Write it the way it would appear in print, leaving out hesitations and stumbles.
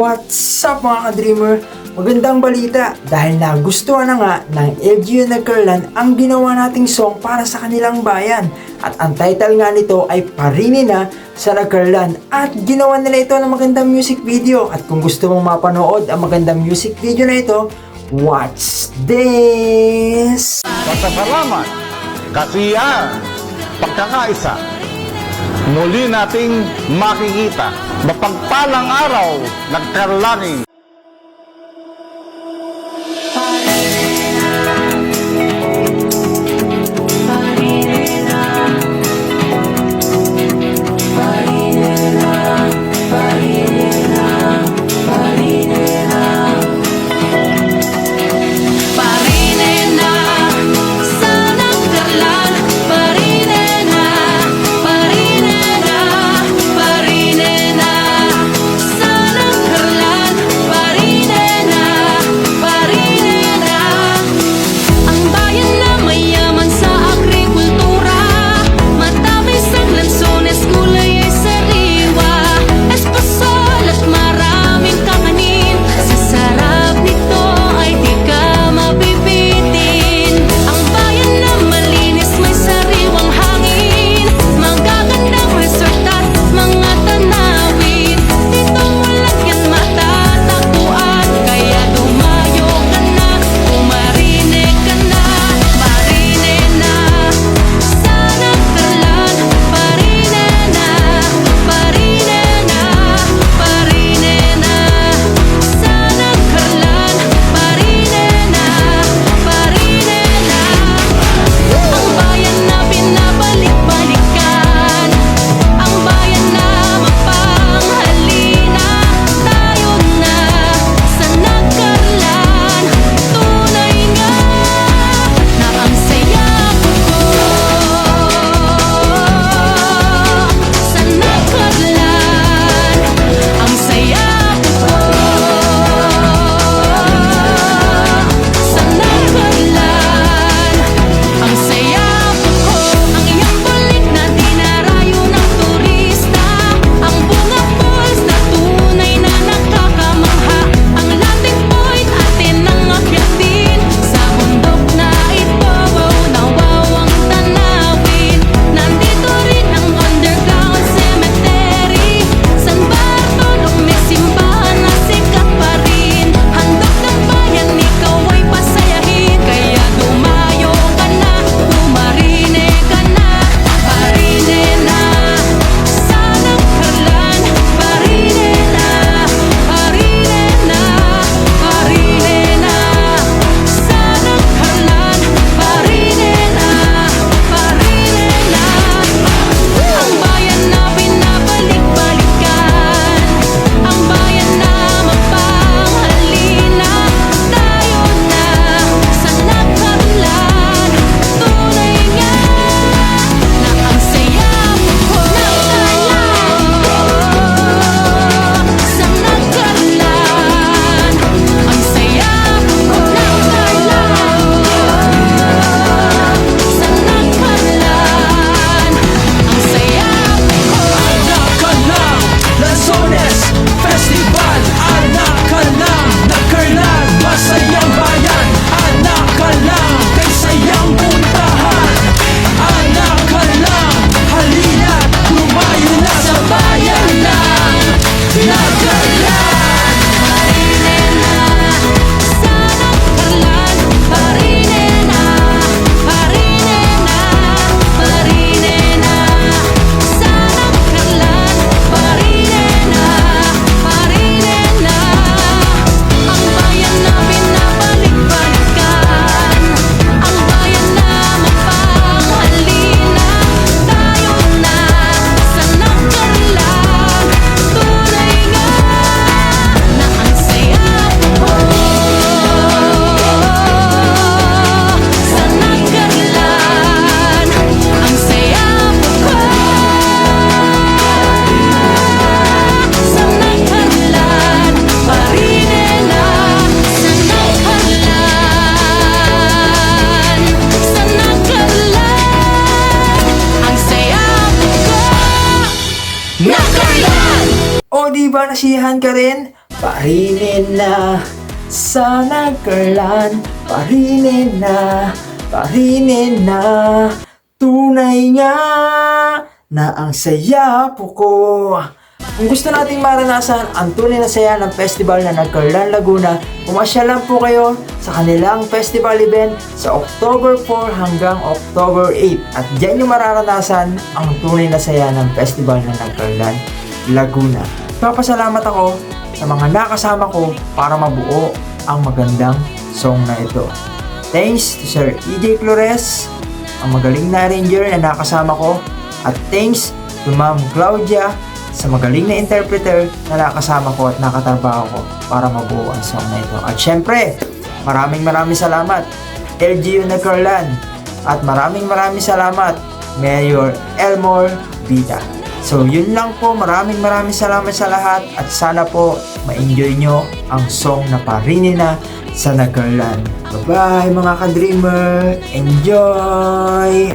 What's up mga ka-dreamer? Magandang balita dahil nagustuhan na nga ng LGU Nagkarlan ang ginawa nating song para sa kanilang bayan. At ang title nga nito ay Parine Na sa Nagkarlan at ginawa nila ito ng magandang music video. At kung gusto mong mapanood ang magandang music video na ito, watch this! Pasasalamat, kasiyahan, pagkakaisa, muli nating makikita. Mapagpalang araw, nagkarlaning. O di ba nasiyahan ka rin? Parinin na sa nagkarlan, parinin na, parinin na. Tunay nga na ang saya po ko. Kung gusto nating maranasan ang tunay na saya ng festival na Nagkarlan Laguna, pumasya lang po kayo sa kanilang festival event sa October 4 hanggang October 8. At diyan yung mararanasan ang tunay na saya ng festival na Nagkarlan Laguna. Papasalamat ako sa mga nakasama ko para mabuo ang magandang song na ito. Thanks to Sir EJ Flores, ang magaling na arranger na nakasama ko, at thanks to Ma'am Claudia sa magaling na interpreter na nakasama ko at nakatrabaho ko para mabuo ang song na ito. At syempre, maraming salamat LGU Nagkarlan, at maraming salamat Mayor Elmore Vita. So yun lang po, maraming salamat sa lahat, at sana po ma-enjoy nyo ang song na Parinin na sa Nagkarlan. Bye bye mga ka-dreamer, enjoy!